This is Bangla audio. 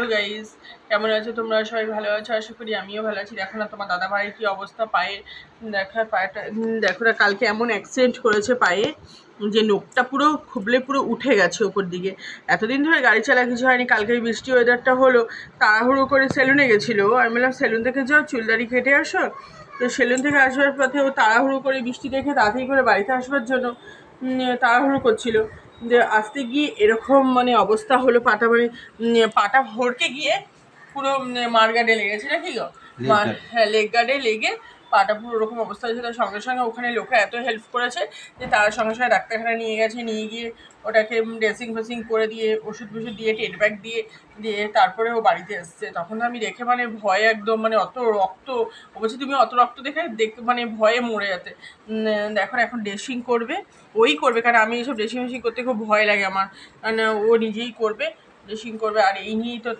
হ্যালো গাইস, কেমন আছো তোমরা? সবাই ভালো আছো আশা করি। আমিও ভালো আছি। দেখো না তোমার দাদা ভাইয়ের কি অবস্থা পায়ে, দেখার পায়েটা দেখো না, কালকে এমন অ্যাক্সিডেন্ট করেছে পায়ে যে নোকটা পুরো খুবলে পুরো উঠে গেছে ওপর দিকে। এতদিন ধরে গাড়ি চালা কিছু হয়নি, কালকে বৃষ্টি ওয়েদারটা হলো, তাড়াহুড়ো করে সেলুনে গেছিলো। আমি বললাম সেলুন থেকে যাও, চুলদারি কেটে আসো। তো সেলুন থেকে আসবার পথে ও তাড়াহুড়ো করে বৃষ্টি দেখে তাড়াতাড়ি করে বাড়িতে আসবার জন্য তাড়াহুড়ো করছিল, যে আসতে গিয়ে এরকম মানে অবস্থা হলো, পাটা মানে পাটা ভরকে গিয়ে পুরো মার গার্ডে লেগেছে নাকি গো, হ্যাঁ লেগ গার্ডে লেগে পাটা পুরো ওরকম অবস্থা হয়েছে। তার সঙ্গে সঙ্গে ওখানে লোকে এত হেল্প করেছে যে তার সঙ্গে সঙ্গে ডাক্তারখানা নিয়ে গেছে, নিয়ে গিয়ে ওটাকে ড্রেসিং ফেসিং করে দিয়ে ওষুধ ফষুধ দিয়ে টেট ব্যাগ দিয়ে দিয়ে তারপরে ও বাড়িতে এসছে। তখন আমি দেখে মানে ভয়ে একদম মানে অত রক্ত, ও বলছে তুমি অত রক্ত দেখে মানে ভয়ে মরে যেতে। দেখো এখন ড্রেসিং করবে, ওই করবে, কারণ আমি এইসব ড্রেসিং ফেসিং করতে খুব ভয় লাগে আমার, কারণ ও নিজেই করবে, ড্রেসিং করবে। আর এই নিয়েই তো